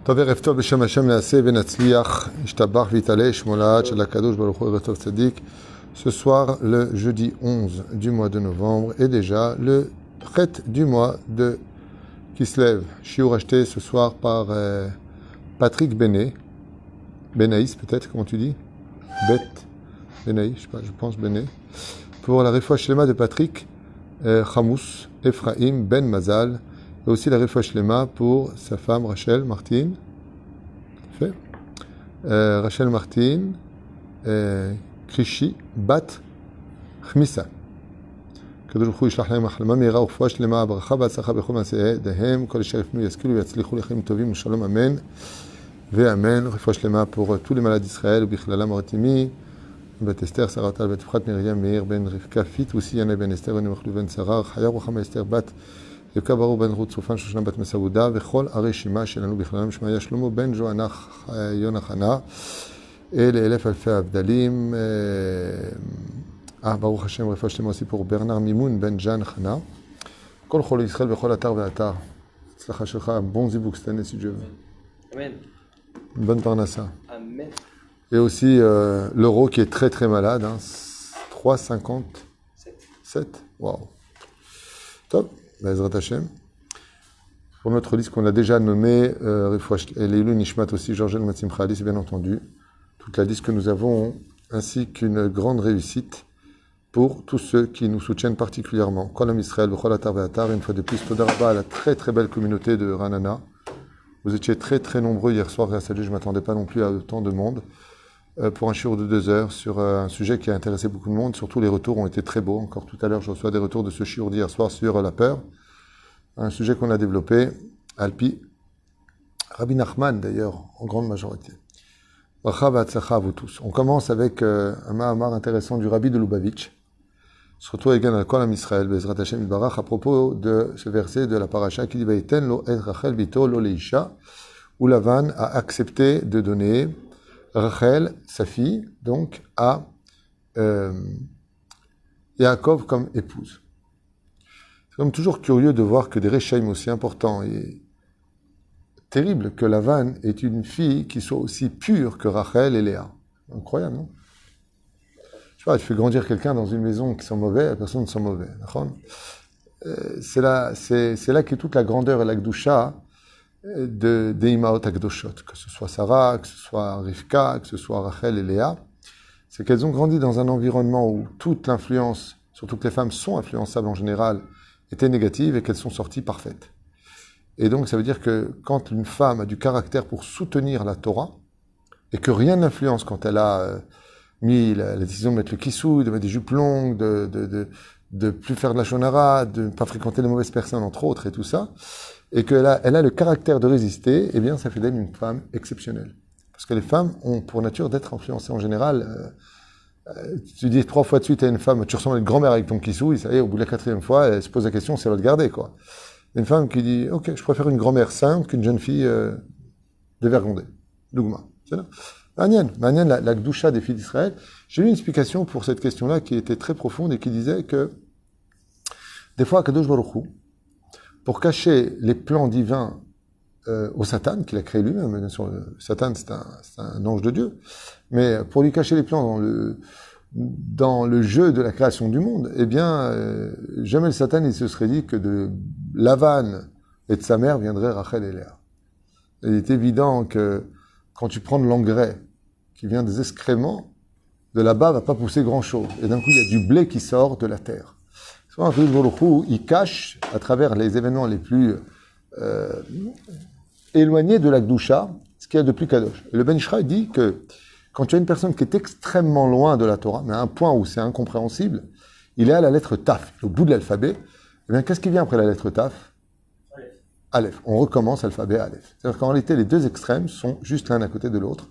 טוב, ערב טוב בשם השם נעשה ונצליח, ישתבח ויתעלה, שמולת של הקדוש ברוך הוא, ערב טוב צדיק. Ce soir, le jeudi 11 du mois de novembre, et déjà le chet du mois de Kislev. Shiur acheté ce soir par Patrick Benaïs peut-être, comment tu dis Benaïs, je sais pas, je pense Bené. Pour la réfoua shlema de Patrick Hamous, Ephraim Ben Mazal, et aussi la réfoua shlema pour sa femme Rachel Martin. Fait. Rachel Martin, Krishi, Bat, Khmisa. הקדוש ברוך הוא ישלח להם החלמה מהירה ורפואה שלמה, ברכה והצלחה בכל מעשיהם, כל אשר יפנו ישכילו ויצליחו לחיים טובים ושלום, אמן ואמן. רפואה שלמה pour tous les malades d'Israël ובכללם ארתימי, בת אסתר, שרה טל, בת יפחת, מרים, מאיר בן רבקה, פיט וסיינה בן אסתר, בן מחלוב בן שרה, חיה רוחמה אסתר, בת רבקה ברור בן רות צופן, שושנה בת מסעודה, וכל הרשימה שלנו בכללם שמעיה שלמה בן ז'ואנה יונה חנה, אלה אלף אלפי הבדלים. ברוך השם, רפואה שלמה aussi pour ברנר מימון בן ז'אן חנה. כל חולי ישראל בכל אתר ואתר. הצלחה שלך, bon zibuk cette année si Dieu veut. Amen. Une bonne parnassa. Amen. Et aussi l'euro qui est très très malade, hein, 3,57. Waouh. Top, Bezrat Hashem. Pour notre liste qu'on a déjà nommée, Leilu Nishmat aussi, Georges El Matzim Khali, c'est bien entendu. Toute la liste que nous avons, ainsi qu'une grande réussite pour tous ceux qui nous soutiennent particulièrement. Kolam Israël, Bechol Atar Ve'atar, une fois de plus, Toda Rabba à la très très belle communauté de Ranana. Vous étiez très très nombreux hier soir, grâce à Dieu, je ne m'attendais pas non plus à autant de monde. Pour un shiur de 2 heures sur un sujet qui a intéressé beaucoup de monde. Surtout les retours ont été très beaux. Encore tout à l'heure, je reçois des retours de ce shiur d'hier soir sur la peur. Un sujet qu'on a développé, Alpi, Rabbi Nachman d'ailleurs, en grande majorité. Bracha v'atzlacha à vous tous. On commence avec un ma'amar intéressant du Rabbi de Lubavitch. Surtout avec un Kolam Israël, Bezrat Hashem Yitbarach, à propos de ce verset de la paracha qui dit Vaïten lo et Rachel bito lo leisha, où Lavan a accepté de donner Rachel, sa fille, donc à Yaakov comme épouse. C'est comme toujours curieux de voir que des Rechaim aussi importants et terribles que Lavan est une fille qui soit aussi pure que Rachel et Léa. Incroyable, non? Je sais pas, tu fais grandir quelqu'un dans une maison qui sont mauvais, la personne ne sont mauvais. C'est là qu'est toute la grandeur et la gdusha des Imaot Akdoshot, que ce soit Sarah, que ce soit Rivka, que ce soit Rachel et Léa. C'est qu'elles ont grandi dans un environnement où toute l'influence, surtout que les femmes sont influençables en général, était négative et qu'elles sont sorties parfaites. Et donc ça veut dire que quand une femme a du caractère pour soutenir la Torah, et que rien n'influence quand elle a mis la décision de mettre le kissou, de mettre des jupes longues, de plus faire de la shonara, de ne pas fréquenter les mauvaises personnes, entre autres, et tout ça, et qu'elle a le caractère de résister, eh bien, ça fait d'elle une femme exceptionnelle. Parce que les femmes ont pour nature d'être influencées en général. Tu dis 3 fois de suite à une femme, tu ressembles à une grand-mère avec ton kissou, et ça y est, au bout de la 4e fois, elle se pose la question si elle va te garder, quoi. Une femme qui dit, ok, je préfère une grand-mère sainte qu'une jeune fille dévergondée. Dougma. C'est là. Manienne, la gdusha des filles d'Israël. J'ai eu une explication pour cette question-là qui était très profonde et qui disait que des fois, Kadosh Baruch Hu, pour cacher les plans divins au Satan, qu'il a créé lui-même, bien sûr, le Satan c'est un ange de Dieu, mais pour lui cacher les plans dans le jeu de la création du monde, eh bien, jamais le Satan il se serait dit que de Lavan et de sa mère viendraient Rachel et Léa. Il est évident que quand tu prends de l'engrais qui vient des excréments, de là-bas va pas pousser grand-chose. Et d'un coup, il y a du blé qui sort de la terre. Souvent, il cache, à travers les événements les plus éloignés de la Gdusha, ce qu'il y a de plus kadosh. Et le Ben Ishraï dit que quand tu as une personne qui est extrêmement loin de la Torah, mais à un point où c'est incompréhensible, il est à la lettre Taf, au bout de l'alphabet. Eh bien, qu'est-ce qui vient après la lettre Taf? Aleph. On recommence l'alphabet Aleph. C'est-à-dire qu'en réalité, les deux extrêmes sont juste l'un à côté de l'autre.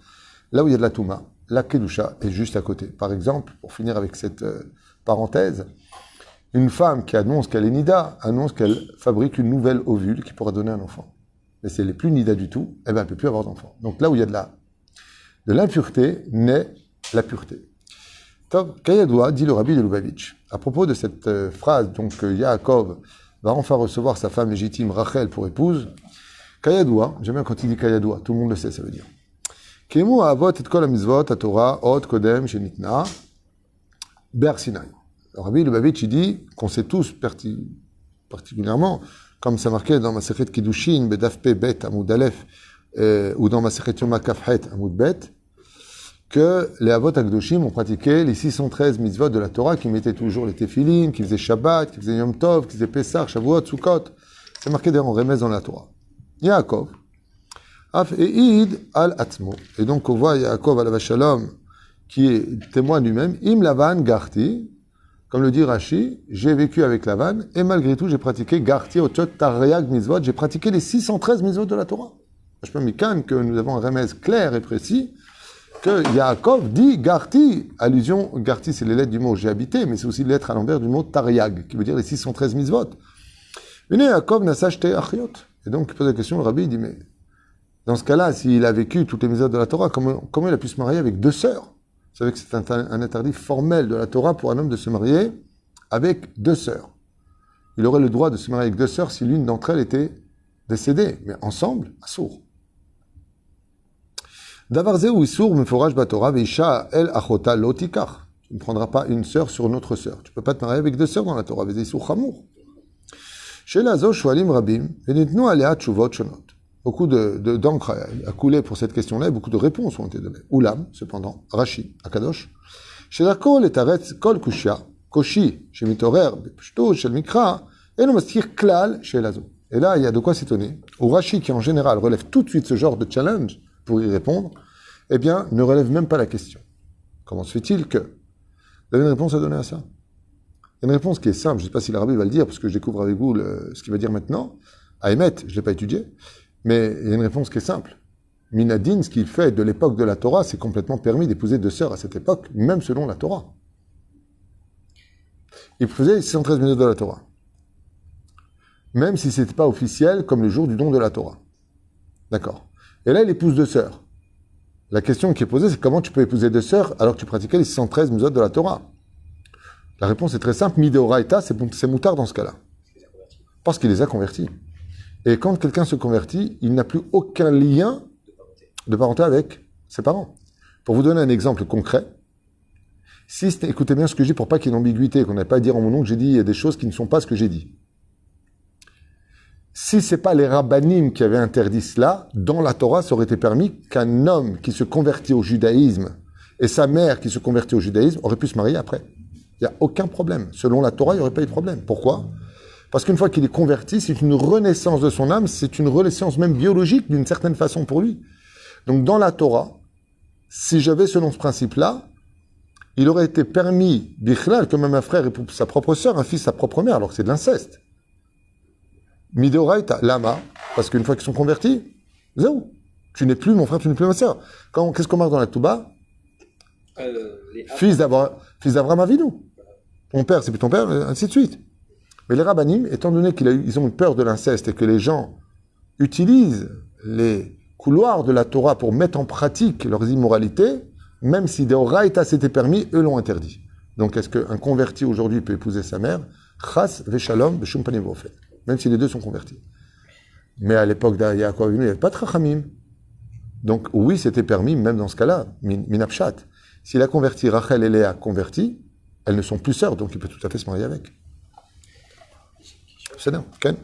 Là où il y a de la Touma, la Kedusha est juste à côté. Par exemple, pour finir avec cette parenthèse, une femme qui annonce qu'elle est Nida, annonce qu'elle fabrique une nouvelle ovule qui pourra donner un enfant. Mais si elle n'est plus Nida du tout, eh ben, elle ne peut plus avoir d'enfant. Donc là où il y a de l'impureté, naît la pureté. Tov, Kayadoua, dit le Rabbi de Lubavitch, à propos de cette phrase, donc Yaakov va enfin recevoir sa femme légitime Rachel pour épouse, Kayadoua, j'aime bien quand il dit Kayadoua, tout le monde le sait, ça veut dire. Kemu avot et kol hamizvot, Torah, od kodem, shenitna, ber Sinai. Le Rabbi Lubavitch, il dit qu'on sait tous particulièrement, comme c'est marqué dans Masechet Kiddushin, Bedaf Pe Bet, Amoud Aleph, ou dans Masechet Yoma Kafhet, Amoud Bet, que les Avot Akdoshim ont pratiqué les 613 mitzvot de la Torah, qui mettaient toujours les Tefilin, qui faisaient Shabbat, qui faisaient Yom Tov, qui faisaient Pessah, Shavuot, Sukkot. C'est marqué d'ailleurs en remèze dans la Torah. Yaakov, Af Eid al Atzmo. Et donc on voit Yaakov alav Shalom, qui est témoin lui-même, Im Lavan Garti, comme le dit Rashi, j'ai vécu avec Lavan, et malgré tout j'ai pratiqué Garti Otot Tariag Mitzvot, j'ai pratiqué les 613 mitzvot de la Torah. Je peux me canne que nous avons un remèze clair et précis, que Yaakov dit Garti, allusion, Garti c'est les lettres du mot j'ai habité, mais c'est aussi les lettres à l'envers du mot Tariag, qui veut dire les 613 mitzvot. Mais Yaakov n'a s'acheté achiot. Et donc il pose la question, le Rabbi dit, mais dans ce cas-là, s'il a vécu toutes les mitzvot de la Torah, comment il a pu se marier avec 2 sœurs? Vous savez que c'est un interdit formel de la Torah pour un homme de se marier avec 2 sœurs. Il aurait le droit de se marier avec 2 sœurs si l'une d'entre elles était décédée, mais ensemble, assour. Davar zeh ou issour meforaj batorah veisha el achota lo tikach. Tu ne prendras pas une sœur sur une autre sœur. Tu ne peux pas te marier avec 2 sœurs dans la Torah. Vez issour chamour. Chez la zo shoalim rabim venitnu alea tshuvot shonot. Beaucoup d'encre a coulé pour cette question-là et beaucoup de réponses ont été données. Oulam, cependant, Rashi, Akadosh, chez la kol et aretz kol kushia, koshi, chez mitorer, bepshto, chez le mikra, et le mastir klal, chez l'azo. Et là, il y a de quoi s'étonner. Ou Rashi, qui en général relève tout de suite ce genre de challenge pour y répondre, eh bien, ne relève même pas la question. Comment se fait-il que vous avez une réponse à donner à ça? Il y a une réponse qui est simple, je ne sais pas si l'Arabie va le dire, parce que je découvre avec vous ce qu'il va dire maintenant. À émettre, je ne l'ai pas étudié. Mais il y a une réponse qui est simple. Minadin, ce qu'il fait de l'époque de la Torah, c'est complètement permis d'épouser 2 sœurs à cette époque, même selon la Torah. Il faisait 613 minutes de la Torah. Même si ce n'était pas officiel, comme le jour du don de la Torah. D'accord. Et là, il épouse 2 sœurs. La question qui est posée, c'est comment tu peux épouser 2 sœurs alors que tu pratiquais les 613 minutes de la Torah? La réponse est très simple. Mideoraita, c'est moutard dans ce cas-là. Parce qu'il les a convertis. Et quand quelqu'un se convertit, il n'a plus aucun lien de parenté avec ses parents. Pour vous donner un exemple concret, écoutez bien ce que je dis pour pas qu'il y ait une ambiguïté, qu'on n'ait pas à dire en mon nom que j'ai dit des choses qui ne sont pas ce que j'ai dit. Si c'est pas les rabbanim qui avaient interdit cela, dans la Torah, ça aurait été permis qu'un homme qui se convertit au judaïsme et sa mère qui se convertit au judaïsme auraient pu se marier après. Il n'y a aucun problème. Selon la Torah, il n'y aurait pas eu de problème. Pourquoi ? Parce qu'une fois qu'il est converti, c'est une renaissance de son âme, c'est une renaissance même biologique d'une certaine façon pour lui. Donc dans la Torah, si j'avais selon ce principe-là, il aurait été permis, bichlal, que même un frère épouse sa propre sœur, un fils sa propre mère, alors que c'est de l'inceste. Midoraita, lama, parce qu'une fois qu'ils sont convertis, zéro. Tu n'es plus mon frère, tu n'es plus ma sœur. Qu'est-ce qu'on marque dans la Touba? Fils d'Abraham Avinu. Ton père, c'est plus ton père, ainsi de suite. Mais les rabbanim, étant donné qu'ils ont peur de l'inceste et que les gens utilisent les couloirs de la Torah pour mettre en pratique leurs immoralités, même si des oraïtas s'étaient permis, eux l'ont interdit. Donc est-ce qu'un converti aujourd'hui peut épouser sa mère? Chas veshalom b'shum panim v'ofet. Même si les deux sont convertis. Mais à l'époque d'Yaakov Avinu, il n'y avait pas de chachamim. Donc oui, c'était permis, même dans ce cas-là, minapshat. S'il a converti Rachel et Léa convertis, elles ne sont plus sœurs, donc il peut tout à fait se marier avec. C'est bien, Ken.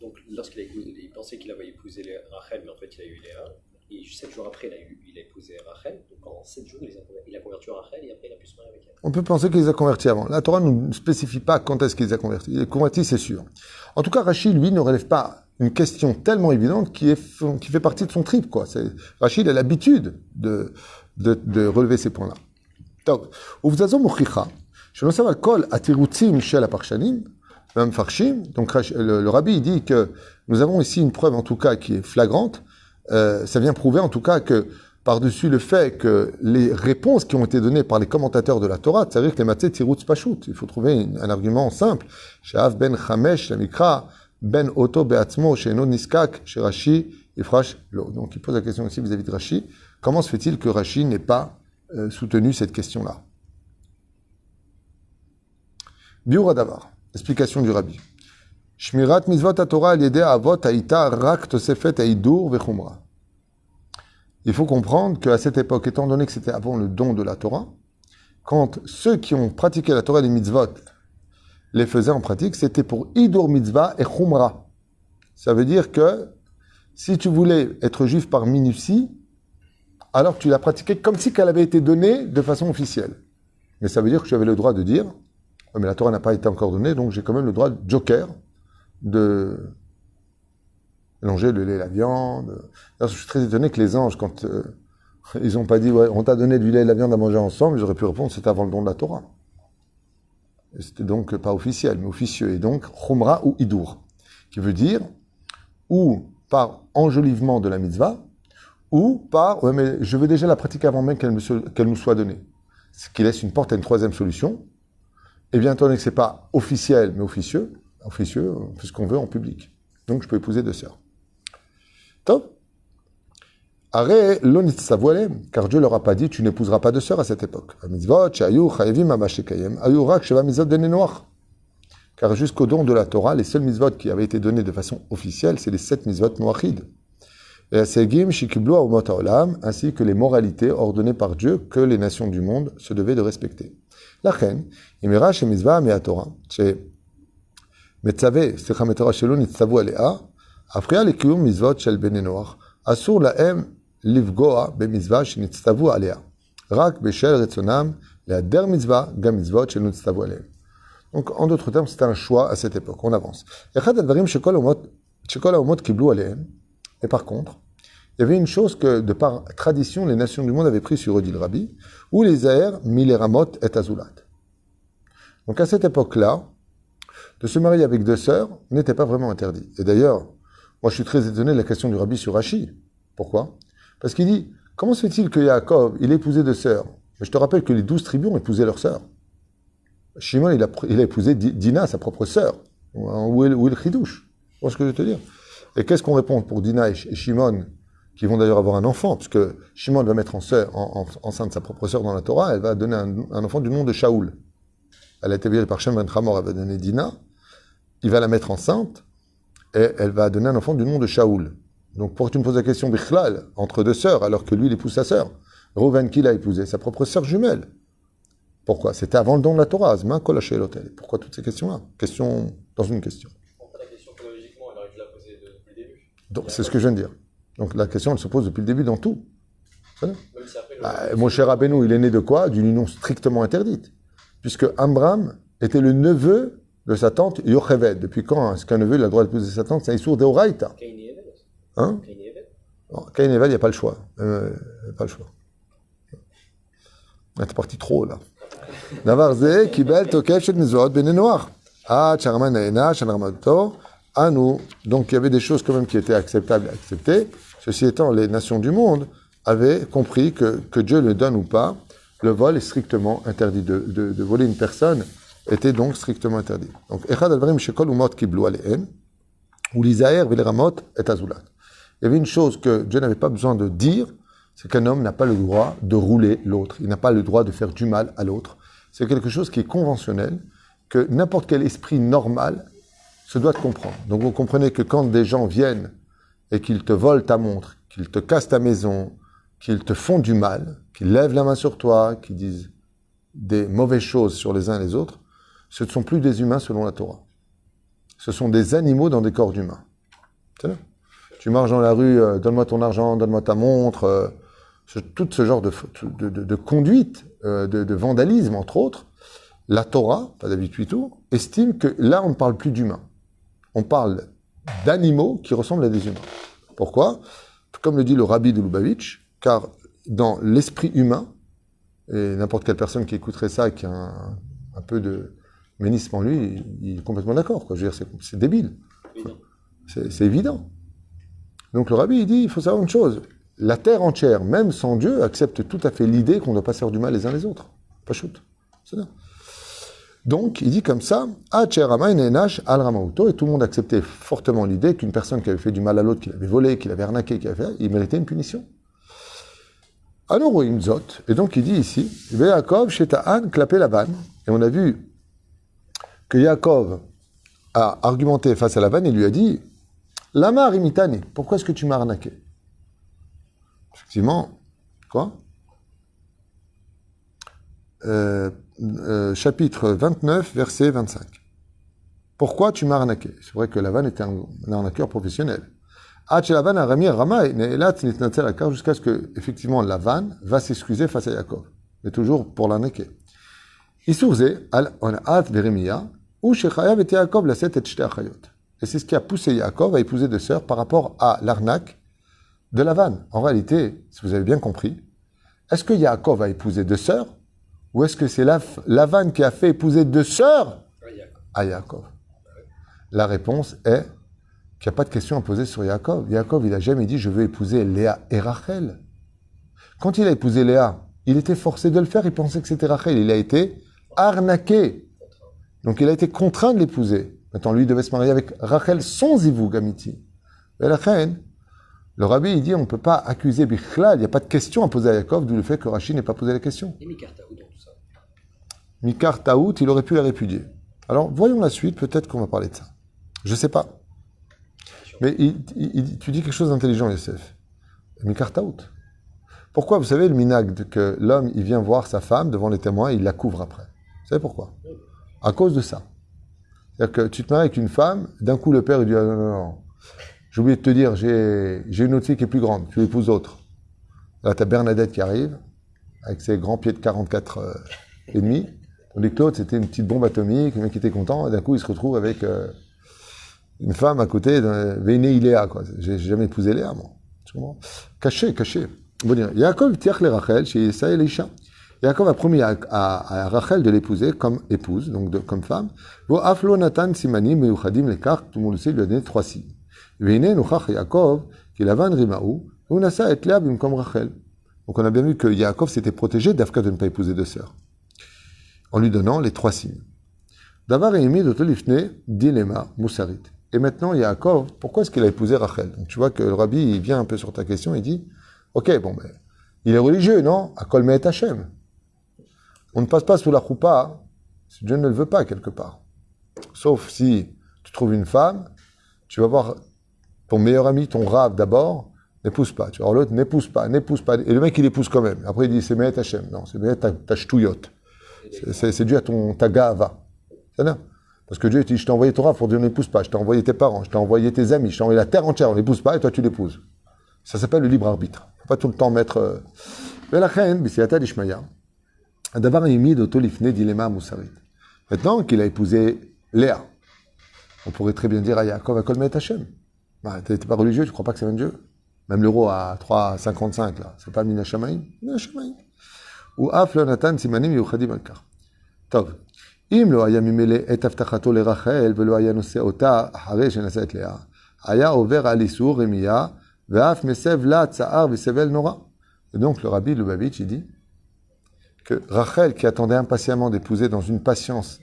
Donc, lorsqu'il il pensait qu'il avait épousé Rachel, mais en fait, il a eu Léa. Et 7 jours après, il a épousé Rachel. Donc, en 7 jours, il a converti Rachel et après, il a pu se marier avec elle. On peut penser qu'il les a convertis avant. La Torah ne spécifie pas quand est-ce qu'il les a convertis. Il est converti, c'est sûr. En tout cas, Rachid, lui, ne relève pas une question tellement évidente qui fait partie de son trip, quoi. Rachid a l'habitude de relever ces points-là. Donc, donc le rabbi dit que nous avons ici une preuve en tout cas qui est flagrante. Ça vient prouver en tout cas que par-dessus le fait que les réponses qui ont été données par les commentateurs de la Torah, c'est-à-dire que les matzeh tirutz pashut, il faut trouver un argument simple. She'av ben chamesh lamikra ben oto be'atzmo she'eno niskak she'Rashi ifrash lo. Donc il pose la question aussi vis-à-vis de Rashi. Comment se fait-il que Rashi n'ait pas soutenu cette question-là? Biur Adavar, explication du rabbi. Shmirat mitzvot Torah al yedei avot haïta rak tosefet haidur vechumra. Il faut comprendre qu'à cette époque, étant donné que c'était avant le don de la Torah, quand ceux qui ont pratiqué la Torah et les mitzvot les faisaient en pratique, c'était pour hidur mitzvah et chumra. Ça veut dire que si tu voulais être juif par minutie, alors tu l'as pratiquée comme si qu'elle avait été donnée de façon officielle. Mais ça veut dire que tu avais le droit de dire, oh, mais la Torah n'a pas été encore donnée, donc j'ai quand même le droit de joker, de mélanger le lait et la viande. Alors, je suis très étonné que les anges, quand ils n'ont pas dit, ouais, on t'a donné du lait et de la viande à manger ensemble, ils auraient pu répondre, c'était avant le don de la Torah. Et c'était donc pas officiel, mais officieux. Et donc, chumra ou idour, qui veut dire, ou par enjolivement de la mitzvah, ou par, ouais, mais je veux déjà la pratiquer avant même qu'elle nous soit donnée. Ce qui laisse une porte à une troisième solution. Et bien entendu que ce n'est pas officiel, mais officieux, on fait ce qu'on veut en public. Donc je peux épouser 2 sœurs. Top. Arrêt l'onitsavoilem, car Dieu leur a pas dit, tu n'épouseras pas de sœurs à cette époque. Car jusqu'au don de la Torah, les seuls mitzvot qui avaient été donnés de façon officielle, c'est les 7 mitzvot noachid. Ainsi que les moralités ordonnées par Dieu que les nations du monde se devaient de respecter. La reine, Imera chez Mitzvah mais à Torah, chez Metzavé, Secham et Torah Shelon, Nitzavu Alea, Afria le Kiyum Mitzvot Shel Bene Noach, Asur Laem Livgoa be Mitzvah Shel Nitzavu Alea, Rak Beshel Retzonam, la Der Mitzvah, Gam Mitzvot Shel Nitzavu Alea. Donc, en d'autres termes, c'était un choix à cette époque. On avance. Echad Advarim Shekol Haomot Kiblu Aleem. Et par contre, il y avait une chose que, de par tradition, les nations du monde avaient pris sur eux, dit le Rabbi, où les Aher, Mileramot et Azulat. Donc à cette époque-là, de se marier avec 2 sœurs n'était pas vraiment interdit. Et d'ailleurs, moi je suis très étonné de la question du Rabbi sur Rashi. Pourquoi? Parce qu'il dit, comment se fait-il que Yaakov, il ait épousé 2 sœurs? Mais je te rappelle que les 12 tribus ont épousé leurs sœurs. Shimon, il a épousé Dina, sa propre sœur. Où est le chidouche? Tu vois ce que je veux te dire? Et qu'est-ce qu'on répond pour Dina et Shimon, qui vont d'ailleurs avoir un enfant, parce que Shimon va mettre enceinte sa propre sœur dans la Torah, elle va donner un enfant du nom de Shaoul. Elle a été violée par Shem ben Hamor, elle va donner Dina, il va la mettre enceinte, et elle va donner un enfant du nom de Shaoul. Donc pourquoi tu me poses la question Bichlal, entre 2 sœurs, alors que lui il épouse sa sœur? Reuven qui l'a épousé? Sa propre sœur jumelle. Pourquoi? C'était avant le don de la Torah, Zman Kol Hashel Hotel. Pourquoi toutes ces questions-là? Question dans une question. La question chronologiquement, elle aurait dû la poser depuis le début. Donc c'est ce que je viens de dire. Donc la question, elle se pose depuis le début dans tout. Mon cher Rabbeinu, il est né de quoi? D'une union strictement interdite. Puisque Amram était le neveu de sa tante Yocheved. Depuis quand est-ce qu'un neveu il a le droit d'épouser sa tante? C'est un issour d'Eoraïta. Cain et Evel. Hein? Cain et Evel, il n'y a pas le choix. Pas le choix. T'es parti trop là. Navarze, Kibel, Tokef, Shet Mizot, Bene Noach. Ah, Charman Naena, Shanramato. À nous. Donc il y avait des choses quand même qui étaient acceptables et acceptées. Ceci étant, les nations du monde avaient compris que Dieu le donne ou pas, le vol est strictement interdit. De voler une personne était donc strictement interdit. Donc, Echad Alvarim Shekol Umot Kiblu Alehem, ou l'Isaher Veleramot et Azulat. Il y avait une chose que Dieu n'avait pas besoin de dire, c'est qu'un homme n'a pas le droit de rouler l'autre. Il n'a pas le droit de faire du mal à l'autre. C'est quelque chose qui est conventionnel, que n'importe quel esprit normal se doit de comprendre. Donc vous comprenez que quand des gens viennent et qu'ils te volent ta montre, qu'ils te cassent ta maison, qu'ils te font du mal, qu'ils lèvent la main sur toi, qu'ils disent des mauvaises choses sur les uns et les autres, ce ne sont plus des humains selon la Torah. Ce sont des animaux dans des corps d'humains. C'est là. Tu marches dans la rue, donne-moi ton argent, donne-moi ta montre, tout ce genre de conduite, de vandalisme, entre autres. La Torah, pas d'habitude tout, estime que là, on ne parle plus d'humains. On parle d'animaux qui ressemblent à des humains. Pourquoi? Comme le dit le Rabbi de Lubavitch, car dans l'esprit humain, et n'importe quelle personne qui écouterait ça, qui a un peu de ménisme en lui, il est complètement d'accord. Je veux dire, c'est débile. C'est évident. Donc le Rabbi, il dit, il faut savoir une chose. La terre entière, même sans Dieu, accepte tout à fait l'idée qu'on ne doit pas se faire du mal les uns les autres. Pas shoot. C'est ça. Donc, il dit comme ça, et tout le monde acceptait fortement l'idée qu'une personne qui avait fait du mal à l'autre, qui l'avait volé, qui l'avait arnaqué, il méritait une punition. Et donc il dit ici, Yaakov, Shetaan, Klapé Lavan, et on a vu que Yaakov a argumenté face à Lavan et lui a dit Lama rimitani, pourquoi est-ce que tu m'as arnaqué? Effectivement, quoi chapitre 29, verset 25. Pourquoi tu m'as arnaqué? C'est vrai que Lavan était un arnaqueur professionnel. Lavan a remis Rama jusqu'à ce que, effectivement, Lavan va s'excuser face à Yaakov. Mais toujours pour l'arnaquer. Isourze, on a hâte Veremia, ou Shechayav et Yaakov la set et Shte Achayot. Et c'est ce qui a poussé Yaakov à épouser deux sœurs par rapport à l'arnaque de Lavan. En réalité, si vous avez bien compris, est-ce que Yaakov a épousé deux sœurs, ou est-ce que c'est Lavan qui a fait épouser deux sœurs à Yaakov? La réponse est qu'il n'y a pas de question à poser sur Yaakov. Yaakov, il n'a jamais dit « je veux épouser Léa et Rachel ». Quand il a épousé Léa, il était forcé de le faire, il pensait que c'était Rachel. Il a été arnaqué. Donc il a été contraint de l'épouser. Maintenant, lui, il devait se marier avec Rachel sans Zivug Amiti. Et la reine, le rabbi, il dit on ne peut pas accuser Bichlal, il n'y a pas de question à poser à Yaakov, d'où le fait que Rashi n'ait pas posé la question. Et Mikar Taout dans tout ça. Mikar Taout, il aurait pu la répudier. Alors, voyons la suite, peut-être qu'on va parler de ça. Je ne sais pas. Mais tu dis quelque chose d'intelligent, Youssef. Mikar Taout. Pourquoi? Vous savez, le minag, que l'homme, il vient voir sa femme devant les témoins et il la couvre après. Vous savez pourquoi? À cause de ça. C'est-à-dire que tu te maries avec une femme, d'un coup, le père, il dit ah, non, non, non. J'ai oublié de te dire, j'ai une autre fille qui est plus grande, tu épouses autre. Là, tu as Bernadette qui arrive, avec ses grands pieds de 44 et demi. Tandis que l'autre, c'était une petite bombe atomique, le mec était content, et d'un coup, il se retrouve avec une femme à côté d'un Véné Iléa, quoi. J'ai jamais épousé Léa, moi. Caché. Bon, dire, Yaakov tiach le Rachel, chez Issa et Elisha. Yaakov a promis à Rachel de l'épouser comme épouse, donc comme femme. Vo aflo natan simanim meyuchadim lekach, tout le monde le sait, il lui a donné 3 signes. Veine nuchach Yaakov, ki lavan rimaou, ou nasa et Léa comme Rachel. Donc on a bien vu que Yaakov s'était protégé d'Afka de ne pas épouser deux sœurs, en lui donnant les 3 signes. Davar et Imi d'Otolifne, dilema, moussarit. Et maintenant, Yaakov, pourquoi est-ce qu'il a épousé Rachel? Donc tu vois que le rabbi, il vient un peu sur ta question, il dit, ok, bon, ben, il est religieux, non? À Kol Me'et Hashem. On ne passe pas sous la choupa si Dieu ne le veut pas, quelque part. Sauf si tu trouves une femme, tu vas voir ton meilleur ami, ton rave d'abord, n'épouse pas. Tu vas voir l'autre, n'épouse pas. Et le mec, il épouse quand même. Après, il dit, c'est Me'et Hashem. Non, c'est Me'et ta ch'touillot. C'est dû à ta gava. C'est bien. Parce que Dieu dit, je t'ai envoyé ton rave pour dire, n'épouse pas. Je t'ai envoyé tes parents, je t'ai envoyé tes amis, je t'ai envoyé la terre entière, on n'épouse pas, et toi, tu l'épouses. Ça s'appelle le libre arbitre. Il ne faut pas tout le temps mettre... Maintenant qu'il a épousé Léa, on pourrait très bien dire à Yaakov, à Kol Me'et Hashem. Bah, tu n'es pas religieux, tu ne crois pas que c'est un Dieu? Même l'euro à 3,55, là, c'est pas Mina Shamaïm? Mina Shamaïm. Ou Af le Natan Simanim Yuchadim Al-Kar. Tov. Im lo haya mimele et avtachato le Rachel, velo haya noseh ota achare shenasa et Léa. Haya over al isur remiya, ve'af mesev la tsa'ar ve'sevel nora. Et donc le rabbi Lubavitch, il dit que Rachel, qui attendait impatiemment d'épouser dans une patience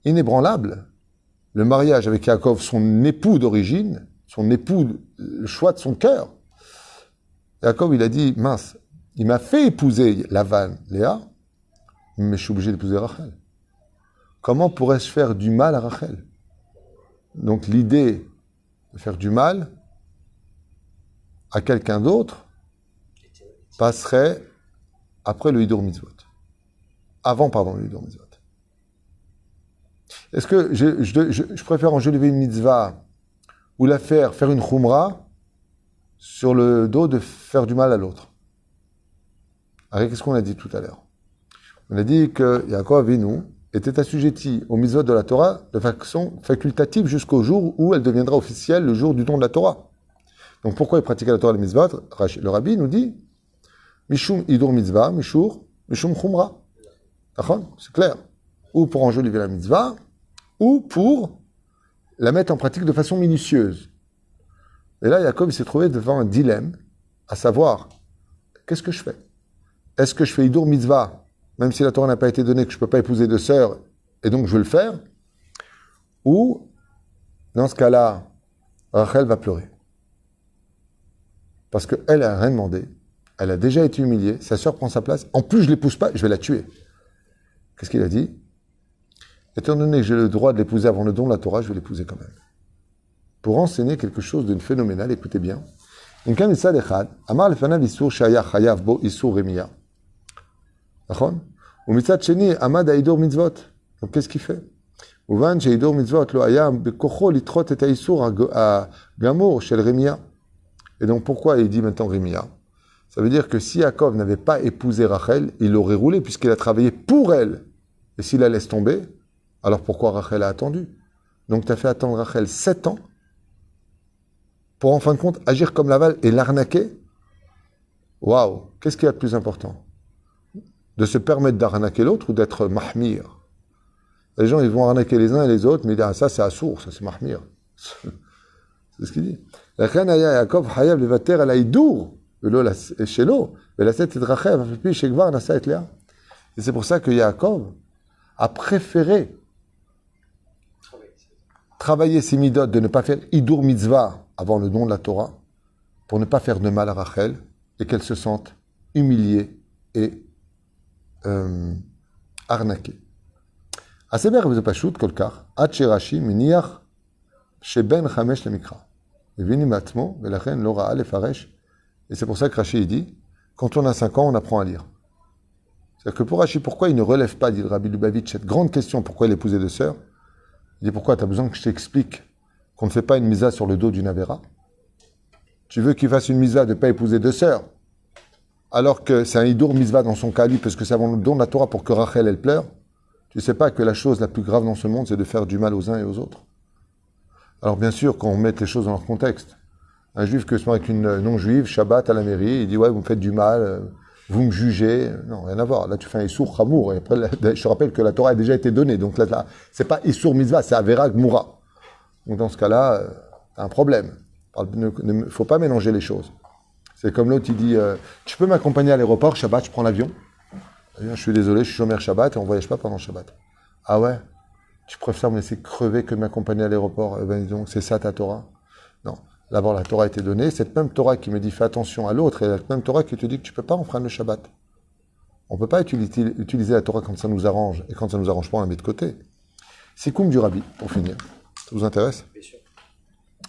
inébranlable le mariage avec Yaakov, son époux d'origine, son époux, le choix de son cœur, Yaakov, il a dit, mince, il m'a fait épouser Lavan, Léa, mais je suis obligé d'épouser Rachel. Comment pourrais-je faire du mal à Rachel? Donc l'idée de faire du mal à quelqu'un d'autre passerait après le Hidur Mitzvot. Avant, pardon, le Hidur Mitzvot. Est-ce que je préfère enjoliver une mitzvah ou la faire une khumra sur le dos de faire du mal à l'autre? Alors, qu'est-ce qu'on a dit tout à l'heure? On a dit que Yaakov Avinu était assujetti aux mitzvot de la Torah de façon facultative jusqu'au jour où elle deviendra officielle, le jour du don de la Torah. Donc pourquoi il pratiquait la Torah et les mitzvot? Le rabbi nous dit Mishum Hidur Mitzvah, Mishum Khumra. D'accord? C'est clair. Ou pour enjoliver la mitzvah, ou pour la mettre en pratique de façon minutieuse. Et là, Yaakov s'est trouvé devant un dilemme, à savoir, qu'est-ce que je fais? Est-ce que je fais Hidur Mitzvah, même si la Torah n'a pas été donnée, que je ne peux pas épouser de sœur, et donc je veux le faire? Ou, dans ce cas-là, Rachel va pleurer. Parce qu'elle n'a rien demandé, elle a déjà été humiliée, sa sœur prend sa place, en plus je ne l'épouse pas, je vais la tuer. Qu'est-ce qu'il a dit? étant donné que j'ai le droit de l'épouser avant le don de la Torah, je vais l'épouser quand même. Pour enseigner quelque chose de phénoménal, écoutez bien. Donc qu'est-ce qu'il fait? Et donc pourquoi il dit maintenant Rémia? Ça veut dire que si Yaakov n'avait pas épousé Rachel, il l'aurait roulé puisqu'il a travaillé pour elle. Et s'il la laisse tomber, alors pourquoi Rachel a attendu? Donc tu as fait attendre Rachel 7 ans pour en fin de compte agir comme Laval et l'arnaquer? Waouh! Qu'est-ce qu'il y a de plus important? De se permettre d'arnaquer l'autre ou d'être mahmir? Les gens, ils vont arnaquer les uns et les autres, mais ils disent, ah, ça c'est assour, ça c'est mahmir. C'est ce qu'il dit. La reine Aya Yaakov Hayav levater al haidour chez l'eau, mais la tête de Rachel a fait plus chez Gvar Nasa et Léa. Et c'est pour ça que Yaakov a préféré travailler ses midot, de ne pas faire hidour mitzvah avant le don de la Torah, pour ne pas faire de mal à Rachel et qu'elle se sente humiliée et arnaquée. הסבר וזה פשוט כל כך, עד שרש"י מניח שבין 5 למקרא. הבינים מעצמו, ולכן לא ראה לפרש. Et c'est pour ça que Rashi dit, quand on a 5 ans, on apprend à lire. C'est-à-dire que pour Rashi, pourquoi il ne relève pas, dit le Rabbi Lubavitch, cette grande question, pourquoi il épousait 2 sœurs? Il dit, pourquoi tu as besoin que je t'explique qu'on ne fait pas une misa sur le dos d'une Avera? Tu veux qu'il fasse une misa de ne pas épouser 2 sœurs, alors que c'est un hidour misva dans son cas, lui, parce que c'est avant le don de la Torah pour que Rachel, elle pleure. Tu ne sais pas que la chose la plus grave dans ce monde, c'est de faire du mal aux uns et aux autres. Alors bien sûr, quand on met les choses dans leur contexte, un juif que se marie avec une non-juive, Shabbat à la mairie, il dit « Ouais, vous me faites du mal, vous me jugez. » Non, rien à voir. Là, tu fais un Issour Chamour. Et après, je te rappelle que la Torah a déjà été donnée. Donc là c'est pas Issour Mitzvah, c'est Avera Gmoura. Donc dans ce cas-là, t'as un problème. Il ne faut pas mélanger les choses. C'est comme l'autre, il dit « Tu peux m'accompagner à l'aéroport, Shabbat, je prends l'avion. » Je suis désolé, je suis chômeur Shabbat et on ne voyage pas pendant Shabbat. Ah ouais? Tu préfères me laisser crever que de m'accompagner à l'aéroport? Eh ben, donc, c'est ça ta Torah? Non. D'abord, la Torah a été donnée. Cette même Torah qui me dit fais attention à l'autre, et la même Torah qui te dit que tu ne peux pas enfreindre le Shabbat. On ne peut pas utiliser la Torah quand ça nous arrange, et quand ça ne nous arrange pas, on la met de côté. Sikoum du Rabbi, pour finir. Ça vous intéresse? Bien sûr.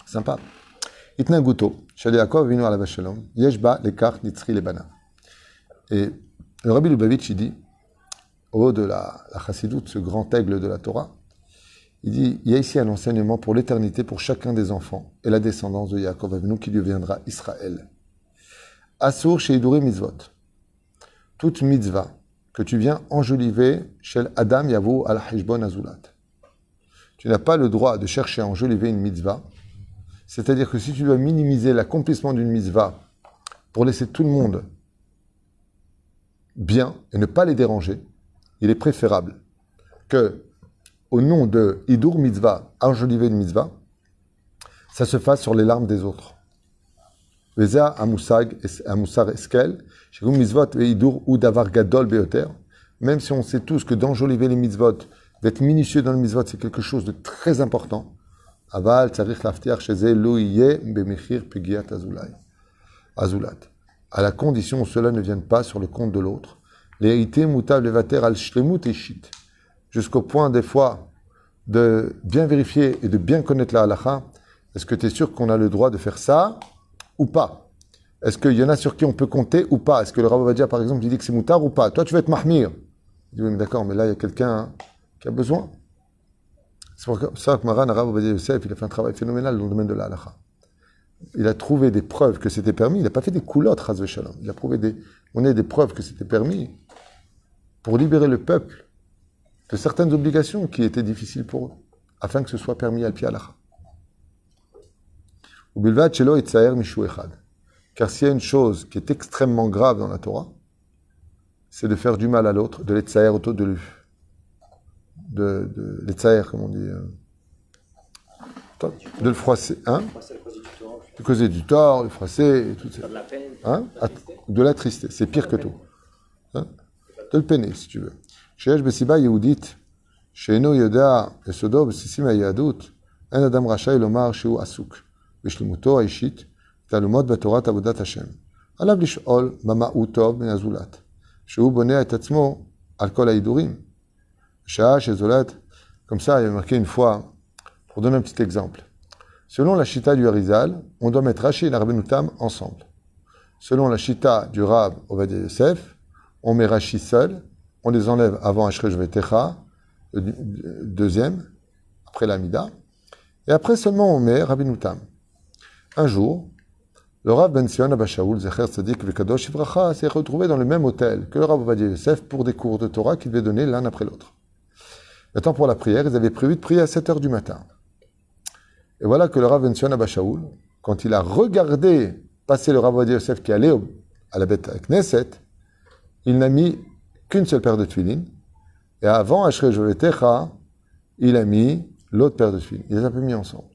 Sympa. Itna Guto, Shali Yaakov vinu ala Shalom, Yeshba les cartes nitzri les bana. Et le Rabbi Lubavitch, il dit, au haut de la chassidoute, ce grand aigle de la Torah, il dit, il y a ici un enseignement pour l'éternité pour chacun des enfants et la descendance de Yaakov Avinu qui deviendra Israël. Asur chez Iduri mitzvot. Toute mitzvah que tu viens enjoliver chez Adam Yavo al Hishbon Azulat. Tu n'as pas le droit de chercher à enjoliver une mitzvah. C'est-à-dire que si tu dois minimiser l'accomplissement d'une mitzvah pour laisser tout le monde bien et ne pas les déranger, il est préférable que, au nom de Hidur Mitzvah, enjoliver une mitzvah, ça se fasse sur les larmes des autres. Veza Amusar Eskel, Shegum Mitzvot et Hidur ou Davar Gadol Beoter, même si on sait tous que d'enjoliver les mitzvot, d'être minutieux dans les mitzvot, c'est quelque chose de très important. Aval, Tzarich Laftiach, Sheze, Lo Iye, Bemechir, Pegiat Azulat. À la condition où cela ne vienne pas sur le compte de l'autre. L'éité mutav levater al shlemut et shit. Jusqu'au point, des fois, de bien vérifier et de bien connaître la halakha. Est-ce que tu es sûr qu'on a le droit de faire ça ou pas? Est-ce qu'il y en a sur qui on peut compter ou pas? Est-ce que le Rav Ovadia, par exemple, il dit que c'est moutar ou pas? Toi, tu vas être mahmir. Il dit, oui, mais d'accord, mais là, il y a quelqu'un qui a besoin. C'est pour ça que Maran, Rav Ovadia Yosef, il a fait un travail phénoménal dans le domaine de la halakha. Il a trouvé des preuves que c'était permis. Il n'a pas fait des coulottes, Chas Shalom. Il a prouvé des preuves que c'était permis pour libérer le peuple de certaines obligations qui étaient difficiles pour eux, afin que ce soit permis al-pi halakha. Car s'il y a une chose qui est extrêmement grave dans la Torah, c'est de faire du mal à l'autre, de l'etzaer autour de lui. De l'etzaer, comme on dit. De le froisser. Hein? De causer du tort, de froisser, et tout ça. De la peine, hein? De la tristesse. C'est pire que tout. Hein? De le peiner, si tu veux. Sheyesh besiba yehudit, she'eno yoda esodo besisim hayadut, en adam rashai lomar shehu asuk, bishlimuto haishit, talumot batorat avodat Hashem. Alav lish'ol mama'u tov ben azulat, shehu bonea et atzmo al kol ha'idurim. Shah shezolat Comme ça, il y a marqué une fois, pour donner un petit exemple. Selon la Shita du Harizal, on doit mettre Rashi et la Rabbeinu Tam ensemble. Selon la Shita du Rab Ovadia Yosef, on met Rashi seul, on les enlève avant Ashrej Vetecha, deuxième, après l'Amida, et après seulement on met Rabbeinu Tam. Un jour, le Rav Ben Sion Abba Shaul, Zecher Tzadik Vekadosh Ivracha, s'est retrouvé dans le même hôtel que le Rav Ovadia Yosef pour des cours de Torah qu'il devait donner l'un après l'autre. Maintenant, pour la prière, ils avaient prévu de prier à 7 heures du matin. Et voilà que le Rav Ben Sion Abba Shaul, quand il a regardé passer le Rav Ovadia Yosef qui allait à la Beth Knesset, il n'a mis qu'une seule paire de tefillin, et avant Ashrej Vetecha, il a mis l'autre paire de tefillin. Il les a pas mis ensemble.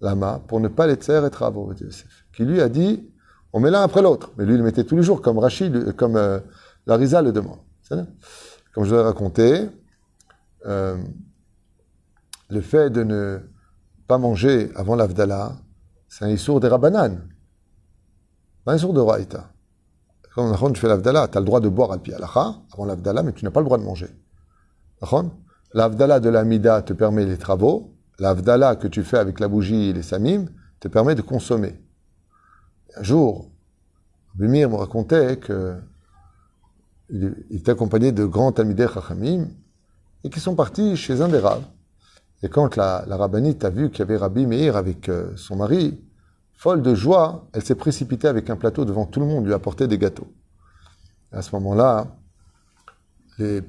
Lama, pour ne pas les tser être Rav Ovadia Yosef, qui lui a dit, on met l'un après l'autre. Mais lui, il le mettait tous les jours, comme Rachid, comme l'Arizal le demande. Comme je l'ai raconté, le fait de ne pas manger avant l'Avdallah, c'est un issour des Rabbanan, pas un issour de Raïta. Quand tu fais l'Avdallah, tu as le droit de boire al-pi halacha avant l'Avdallah, mais tu n'as pas le droit de manger. L'Avdallah de l'Amida te permet les travaux, l'Avdallah que tu fais avec la bougie et les samim te permet de consommer. Un jour, Bimir me racontait qu'il était accompagné de grands Talmidei Chachamim et qui sont partis chez un des rabbins. Et quand la rabbinite a vu qu'il y avait Rabbi Meir avec son mari, folle de joie, elle s'est précipitée avec un plateau devant tout le monde, lui apporter des gâteaux. Et à ce moment-là,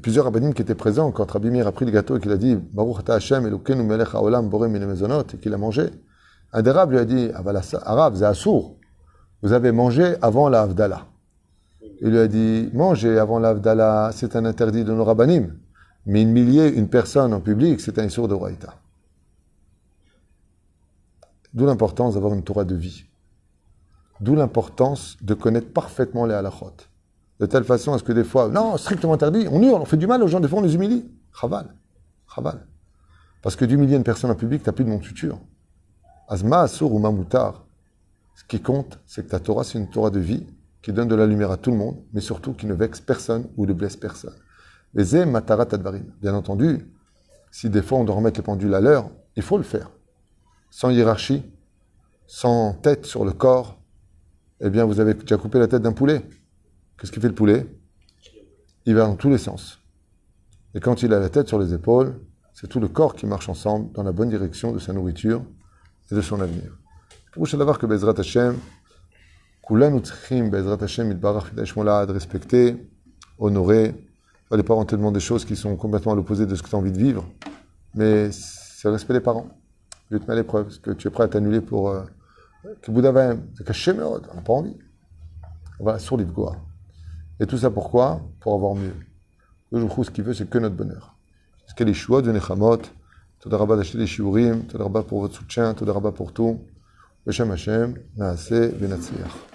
plusieurs rabbinim qui étaient présents, quand Rabbi Meir a pris le gâteau et qu'il a dit « Baruch ata Hashem Elokeinu melech haolam borei min mezonot » et qu'il a mangé, un des rabbins lui a dit « Arav, c'est assour, vous avez mangé avant la Havdalah. » Il lui a dit « Manger avant la Havdalah, c'est un interdit de nos rabbinim. Mais humilier une personne en public, c'est un issour de Raïta. » D'où l'importance d'avoir une Torah de vie. D'où l'importance de connaître parfaitement les halachot. De telle façon à ce que des fois, non, strictement interdit, on hurle, on fait du mal aux gens, des fois on les humilie. Chaval. Chaval. Parce que d'humilier une personne en public, t'as plus de monde futur. Azma, assour ou mamoutar. Ce qui compte, c'est que ta Torah, c'est une Torah de vie qui donne de la lumière à tout le monde, mais surtout qui ne vexe personne ou ne blesse personne. Vezé matarat advarim. Bien entendu, si des fois on doit remettre les pendules à l'heure, il faut le faire. Sans hiérarchie, sans tête sur le corps, eh bien vous avez déjà coupé la tête d'un poulet. Qu'est-ce qu'il fait le poulet? Il va dans tous les sens. Et quand il a la tête sur les épaules, c'est tout le corps qui marche ensemble dans la bonne direction de sa nourriture et de son avenir. Pour savoir que Bezrat Hashem, Kulanu tzrichim Bezrat Hashem Yitbarach Fidash Molad, respecter, honorer. Il ne fallait pas rentrer devant des choses qui sont complètement à l'opposé de ce que tu as envie de vivre. Mais c'est le respect des parents. Je te mets à l'épreuve. Est-ce que tu es prêt à t'annuler pour que Bouddha c'est caché, mais on n'a pas envie. Voilà, sur l'Ivgoa. Et tout ça pourquoi? Pour avoir mieux. Le jour ce qu'il veut, c'est que notre bonheur. Est-ce qu'il y a les chouot, des nechamot, Toda Rabba d'acheter les shiurim, Toda Rabba pour votre soutien, Toda Rabba pour tout. Beshem Hashem, Naaseh, Benatzliach.